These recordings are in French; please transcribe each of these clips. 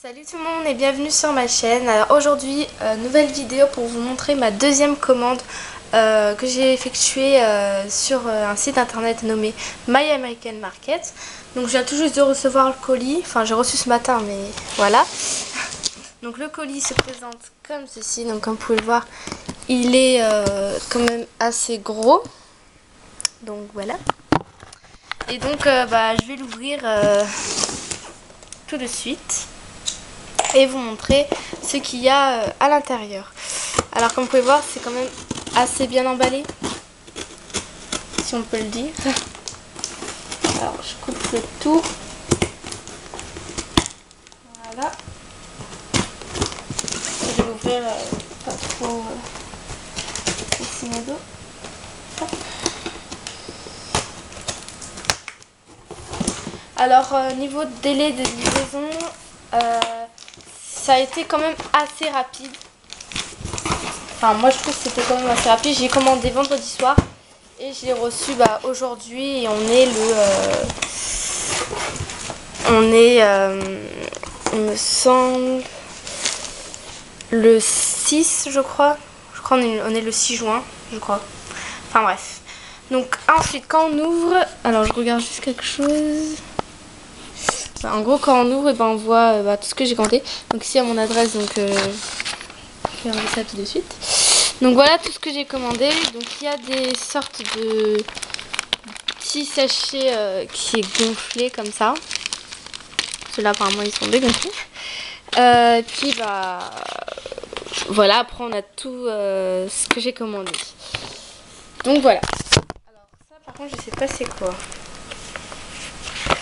Salut tout le monde et bienvenue sur ma chaîne. Alors aujourd'hui, nouvelle vidéo pour vous montrer ma deuxième commande que j'ai effectuée sur un site internet nommé My American Market. Donc je viens tout juste de recevoir le colis, enfin j'ai reçu ce matin mais voilà. Donc le colis se présente comme ceci, donc comme vous pouvez le voir, il est quand même assez gros. Donc voilà. Et donc je vais l'ouvrir tout de suite et vous montrer ce qu'il y a à l'intérieur. Alors comme vous pouvez voir, c'est quand même assez bien emballé, si on peut le dire. Alors je coupe le tout. Voilà. Je vais l'ouvrir pas trop ici mes dos. Alors niveau de délai de livraison, ça a été quand même assez rapide. Enfin moi je trouve que c'était quand même assez rapide. J'ai commandé vendredi soir et je l'ai reçu aujourd'hui et on est il me semble le 6 je crois. Je crois on est le 6 juin je crois. Enfin bref. Donc ensuite quand on ouvre, alors je regarde juste quelque chose. En gros quand on ouvre, on voit tout ce que j'ai commandé. Donc ici à mon adresse, donc je vais enlever ça tout de suite. Donc voilà tout ce que j'ai commandé. Donc il y a des sortes de petits sachets qui est gonflé comme ça. Ceux-là apparemment ils sont dégonflés. Puis voilà, après on a tout ce que j'ai commandé. Donc voilà. Alors ça par contre je sais pas c'est quoi.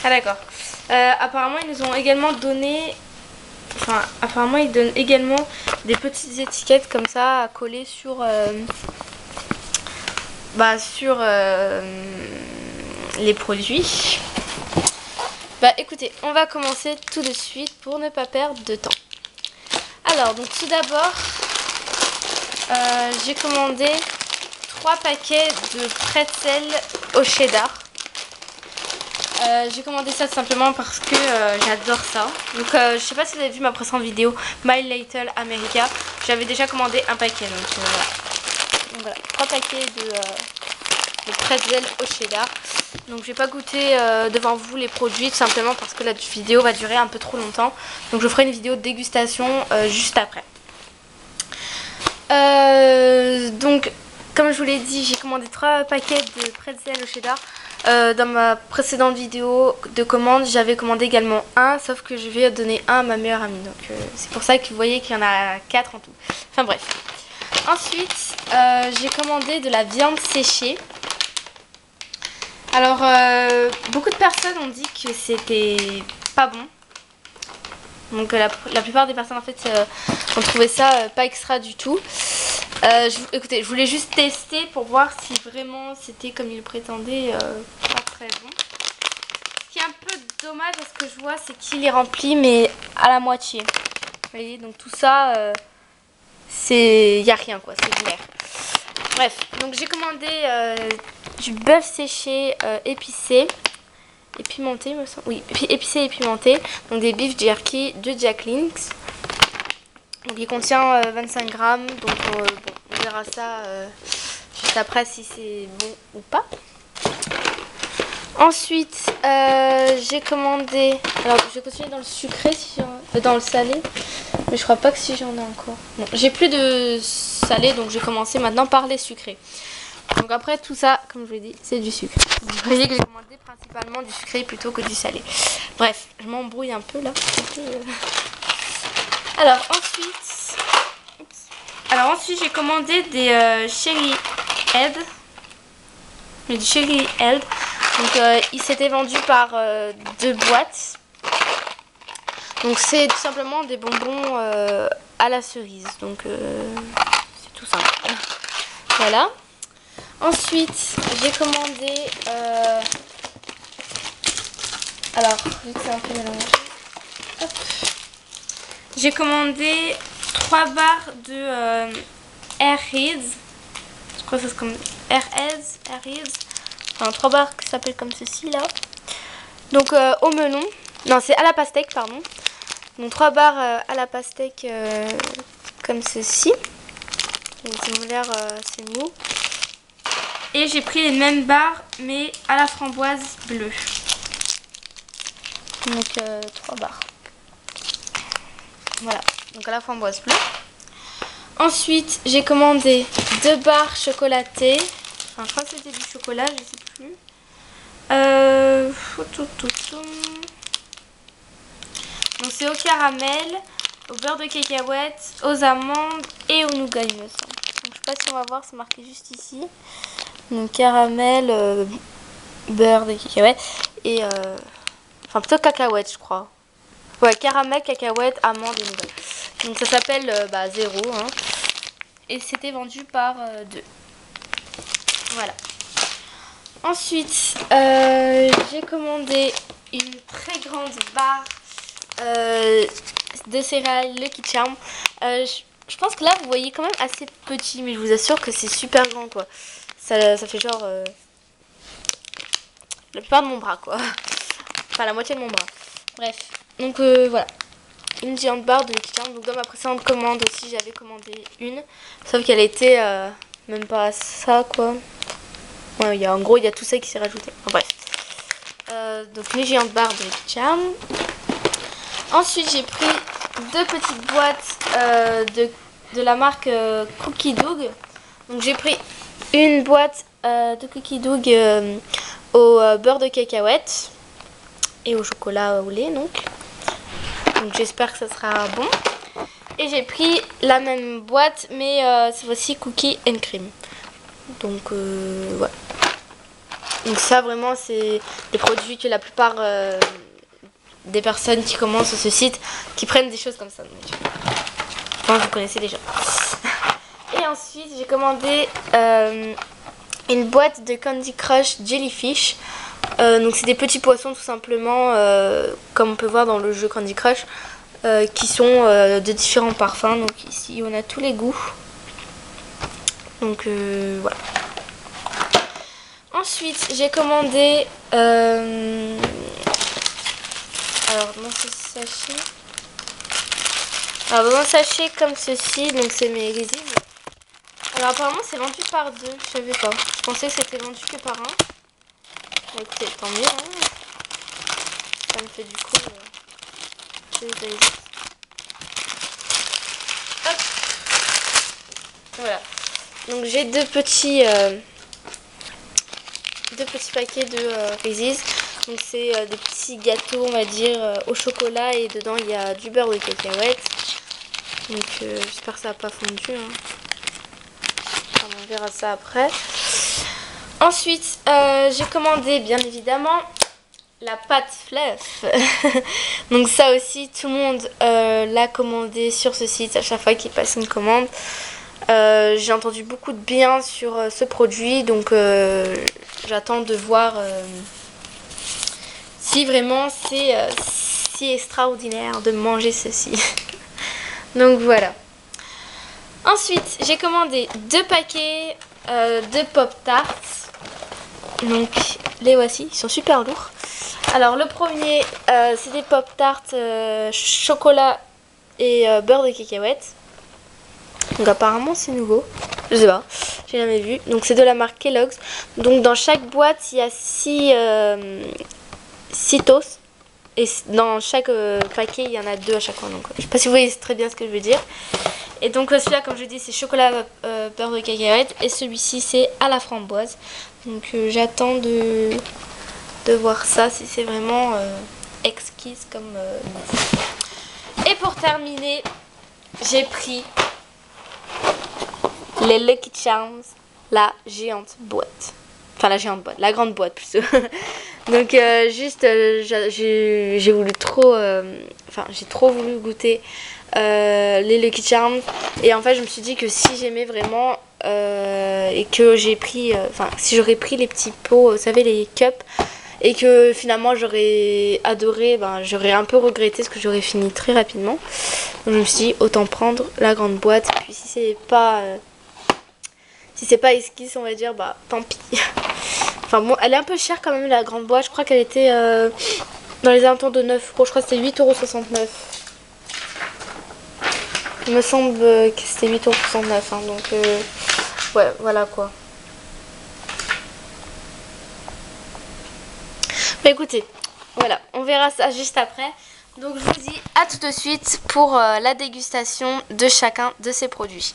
Ah d'accord. Apparemment ils nous ont également donné, apparemment ils donnent également des petites étiquettes comme ça à coller sur les produits. Écoutez, on va commencer tout de suite pour ne pas perdre de temps. Alors donc tout d'abord j'ai commandé 3 paquets de pretzels au cheddar. J'ai commandé ça tout simplement parce que j'adore ça. Donc je sais pas si vous avez vu ma précédente vidéo My Little America. J'avais déjà commandé un paquet. Donc voilà, 3 paquets de pretzel au cheddar. Donc je vais pas goûter devant vous les produits tout simplement parce que la vidéo va durer un peu trop longtemps. Donc je ferai une vidéo de dégustation juste après. Donc comme je vous l'ai dit, j'ai commandé 3 paquets de pretzel au cheddar. Dans ma précédente vidéo de commande, j'avais commandé également un, sauf que je vais donner un à ma meilleure amie. Donc c'est pour ça que vous voyez qu'il y en a 4 en tout. Enfin bref. Ensuite, j'ai commandé de la viande séchée. Alors, beaucoup de personnes ont dit que c'était pas bon. Donc la plupart des personnes en fait ont trouvé ça pas extra du tout. Écoutez, je voulais juste tester pour voir si vraiment c'était comme il prétendait pas très bon. Ce qui est un peu dommage à ce que je vois, c'est qu'il est rempli mais à la moitié. Vous voyez, donc tout ça, il n'y a rien quoi, c'est clair. Bref, donc j'ai commandé du bœuf séché épicé et pimenté, me semble. Oui, épicé et pimenté. Donc des beef jerky de Jack Links. Donc il contient 25 grammes. Donc on verra ça juste après si c'est bon ou pas. Ensuite, j'ai commandé. Alors je vais continuer dans le sucré, dans le salé. Mais je crois pas que si j'en ai encore. Non, j'ai plus de salé, donc j'ai commencé maintenant par les sucrés. Donc après tout ça, comme je vous l'ai dit, c'est du sucre. Vous voyez que j'ai commandé principalement du sucré plutôt que du salé. Bref, je m'embrouille un peu là. Alors ensuite j'ai commandé des Cherry Head. Du Cherry Head. Donc il s'était vendu par 2 boîtes. Donc c'est tout simplement des bonbons à la cerise. Donc c'est tout simple. Voilà. Ensuite j'ai commandé alors vu que c'est un peu mélangé, j'ai commandé 3 barres de Airheads. Je crois que c'est comme Airheads. Enfin 3 barres qui s'appellent comme ceci là. Donc au melon. Non, c'est à la pastèque, pardon. Donc 3 barres à la pastèque comme ceci. Ils ont l'air assez mou. Et j'ai pris les mêmes barres mais à la framboise bleue. Donc 3 barres. Voilà, donc à la framboise bleue. Ensuite, j'ai commandé 2 barres chocolatées. Enfin, je crois que c'était du chocolat, je sais plus. Donc c'est au caramel, au beurre de cacahuète, aux amandes et au nougat, il me semble. Donc je sais pas si on va voir, c'est marqué juste ici. Donc caramel, beurre de cacahuète et enfin plutôt cacahuète, je crois. Ouais, caramel, cacahuète, amandes et nougat. Donc ça s'appelle 0 hein. Et c'était vendu par 2. Voilà. Ensuite, j'ai commandé une très grande barre de céréales Lucky Charms. Je pense que là, vous voyez quand même assez petit, mais je vous assure que c'est super grand, quoi. Ça fait genre la plupart de mon bras, quoi. Enfin, la moitié de mon bras. Bref. Donc, voilà. Une géante barre de Lucky Charms. Donc, dans ma précédente commande aussi, j'avais commandé une. Sauf qu'elle était même pas ça, quoi. Ouais, en gros, il y a tout ça qui s'est rajouté. Enfin, bref. Donc, une géante barre de Lucky Charms. Ensuite, j'ai pris 2 petites boîtes de la marque Cookie Dough. Donc, j'ai pris une boîte de Cookie Dough au beurre de cacahuète et au chocolat au lait. Donc j'espère que ça sera bon. Et j'ai pris la même boîte, mais cette fois-ci Cookie and Cream. Donc, voilà. Donc, ça, vraiment, c'est des produits que la plupart des personnes qui commencent sur ce site qui prennent des choses comme ça. Donc, enfin, vous connaissez déjà. Et ensuite, j'ai commandé une boîte de Candy Crush Jellyfish. Donc, c'est des petits poissons tout simplement, comme on peut voir dans le jeu Candy Crush, qui sont de différents parfums. Donc, ici, on a tous les goûts. Donc, voilà. Ensuite, j'ai commandé alors dans ce sachet. Alors dans un sachet comme ceci, donc c'est mes résines. Alors apparemment c'est vendu par 2, je savais pas. Je pensais que c'était vendu que par un. Bah, écoutez, tant mieux. Hein. Ça me fait du coup des résines. Hop. Voilà. Donc j'ai 2 petits paquets de Reese's. Donc c'est des petits gâteaux, on va dire, au chocolat et dedans il y a du beurre de cacahuète. Donc j'espère que ça n'a pas fondu. Hein. Enfin, on verra ça après. Ensuite, j'ai commandé bien évidemment la pâte fluff. Donc ça aussi, tout le monde l'a commandé sur ce site à chaque fois qu'il passe une commande. J'ai entendu beaucoup de bien sur ce produit, donc j'attends de voir si vraiment c'est si extraordinaire de manger ceci. Donc voilà. Ensuite, j'ai commandé 2 paquets de Pop-Tarts. Donc les voici, ils sont super lourds. Alors le premier, c'est des Pop-Tarts chocolat et beurre de cacahuète. Donc apparemment c'est nouveau, je sais pas, j'ai jamais vu. Donc c'est de la marque Kellogg's. Donc dans chaque boîte il y a 6 toasts. Et dans chaque paquet il y en a 2 à chaque fois. Donc je sais pas si vous voyez très bien ce que je veux dire. Et donc celui-là comme je dis c'est chocolat beurre de cacahuète. Et celui-ci c'est à la framboise. Donc j'attends de voir ça si c'est vraiment exquise comme Et pour terminer, j'ai pris les Lucky Charms, la géante boîte. Enfin la géante boîte, la grande boîte plutôt. Donc j'ai voulu trop, j'ai trop voulu goûter les Lucky Charms. Et en fait je me suis dit que si j'aimais vraiment et que j'ai pris, si j'aurais pris les petits pots, vous savez les cups, et que finalement j'aurais adoré, j'aurais un peu regretté parce que j'aurais fini très rapidement. Donc je me suis dit autant prendre la grande boîte. Et puis si c'est pas esquisse on va dire, tant pis. Enfin bon, elle est un peu chère quand même la grande boîte. Je crois qu'elle était dans les alentours de 9 €. Je crois que c'était 8,69 €. Il me semble que c'était 8,69 €, hein, donc ouais, voilà quoi. Bah écoutez, voilà, on verra ça juste après. Donc je vous dis à tout de suite pour la dégustation de chacun de ces produits.